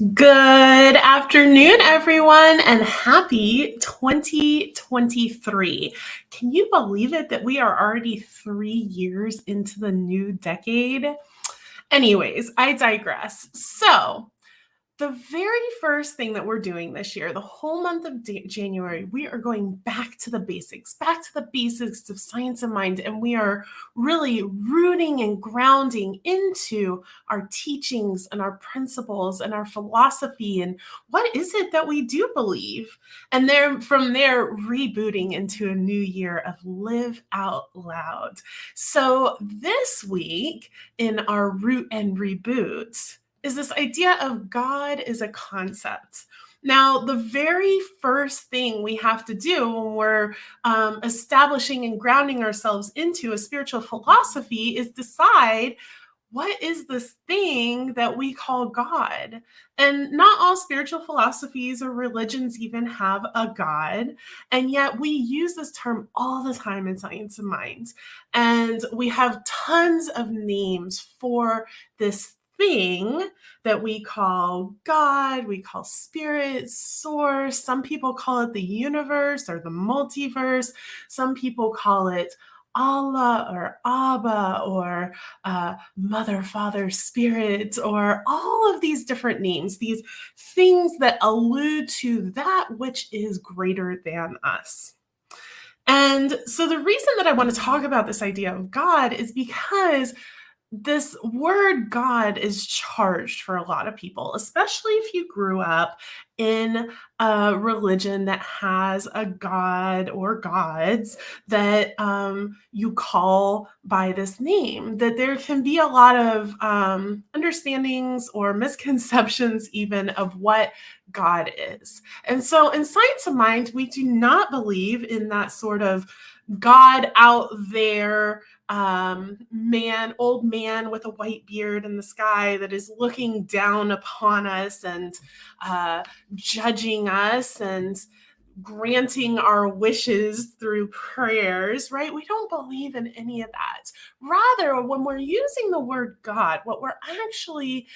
Good afternoon, everyone, and happy 2023. Can you believe it that we are already 3 years into the new decade? Anyways, I digress. So, the very first thing that we're doing this year, the whole month of January, we are going back to the basics of science of mind, and we are really rooting and grounding into our teachings and our principles and our philosophy and what is it that we do believe. And then from there, rebooting into a new year of live out loud. So this week in our root and reboot, is this idea of God is a concept. Now, the very first thing we have to do when we're establishing and grounding ourselves into a spiritual philosophy is decide what is this thing that we call God? And not all spiritual philosophies or religions even have a God. And yet we use this term all the time in Science of Mind. And we have tons of names for this thing that we call God, we call spirit, source. Some people call it the universe or the multiverse. Some people call it Allah or Abba or Mother, Father, Spirit, or all of these different names, these things that allude to that which is greater than us. And so the reason that I want to talk about this idea of God is because this word God is charged for a lot of people, especially if you grew up in a religion that has a God or gods that you call by this name, that there can be a lot of understandings or misconceptions even of what God is. And so in Science of Mind, we do not believe in that sort of God out there old man with a white beard in the sky that is looking down upon us and judging us and granting our wishes through prayers, right? We don't believe in any of that. Rather, when we're using the word God, what we're actually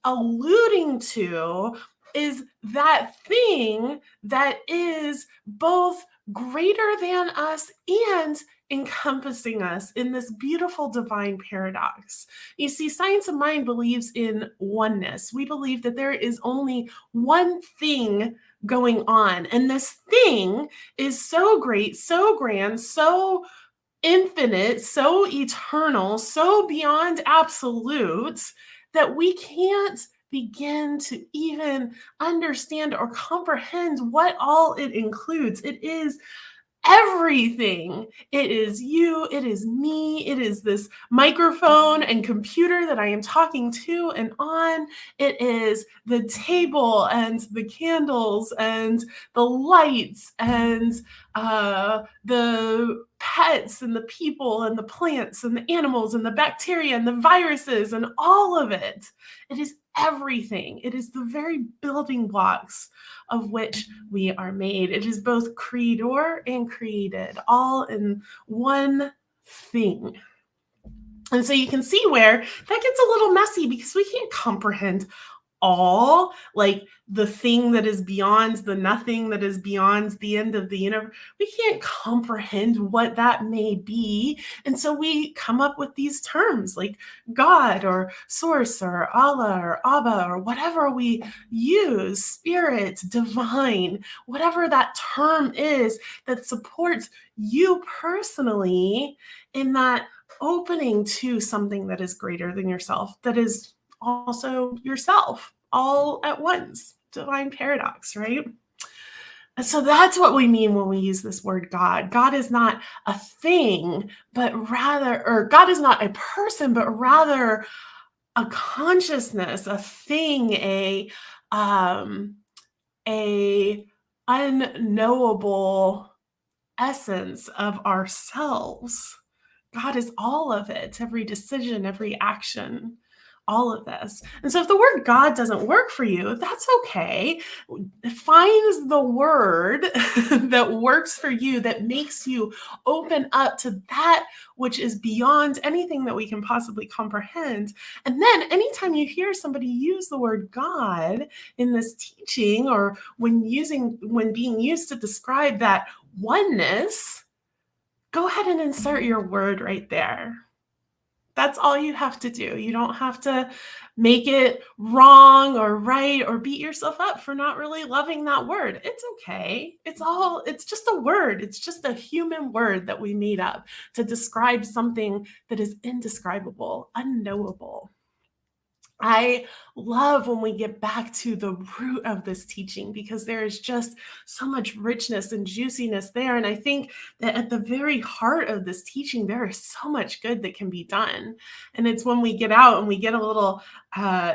alluding to is that thing that is both greater than us and encompassing us in this beautiful divine paradox. You see, Science of Mind believes in oneness. We believe that there is only one thing going on, and this thing is so great, so grand, so infinite, so eternal, so beyond absolute that we can't begin to even understand or comprehend what all it includes. It is everything. It is you, it is me, it is this microphone and computer that I am talking to and on. It is the table and the candles and the lights and the pets and the people and the plants and the animals and the bacteria and the viruses and all of it. It is everything. It is the very building blocks of which we are made. It is both creator and created, all in one thing. And so you can see where that gets a little messy because we can't comprehend all, like the thing that is beyond the nothing that is beyond the end of the universe. We can't comprehend what that may be. And so we come up with these terms like God or source or Allah or Abba or whatever we use, spirit, divine, whatever that term is that supports you personally in that opening to something that is greater than yourself, that is also yourself all at once. Divine paradox, right? And so that's what we mean when we use this word God. God is not a thing, but rather, or God is not a person, but rather a consciousness, a thing, a unknowable essence of ourselves. God is all of it, every decision, every action, all of this. And so if the word God doesn't work for you, that's okay. Find the word that works for you, that makes you open up to that which is beyond anything that we can possibly comprehend. And then anytime you hear somebody use the word God in this teaching, or when being used to describe that oneness, go ahead and insert your word right there. That's all you have to do. You don't have to make it wrong or right or beat yourself up for not really loving that word. It's okay. It's just a word. It's just a human word that we made up to describe something that is indescribable, unknowable. I love when we get back to the root of this teaching, because there is just so much richness and juiciness there. And I think that at the very heart of this teaching, there is so much good that can be done. And it's when we get out and we get a little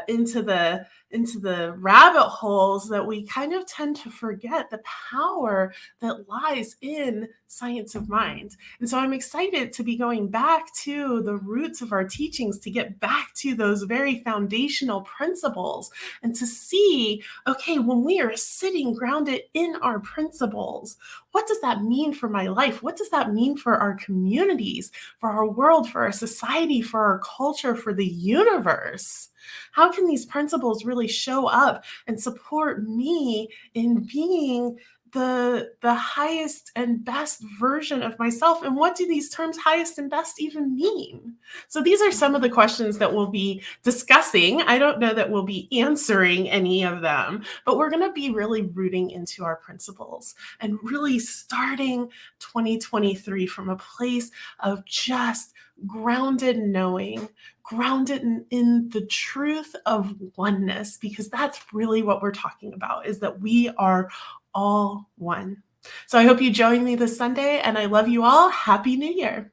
into the rabbit holes that we kind of tend to forget the power that lies in science of mind. And so I'm excited to be going back to the roots of our teachings, to get back to those very foundational principles, and to see, okay, when we are sitting grounded in our principles, what does that mean for my life? What does that mean for our communities, for our world, for our society, for our culture, for the universe? How can these principles really show up and support me in being the highest and best version of myself? And what do these terms highest and best even mean? So these are some of the questions that we'll be discussing. I don't know that we'll be answering any of them, but we're going to be really rooting into our principles and really starting 2023 from a place of just grounded knowing, grounded in the truth of oneness, because that's really what we're talking about, is that we are all one. So I hope you join me this Sunday, and I love you all. Happy New Year.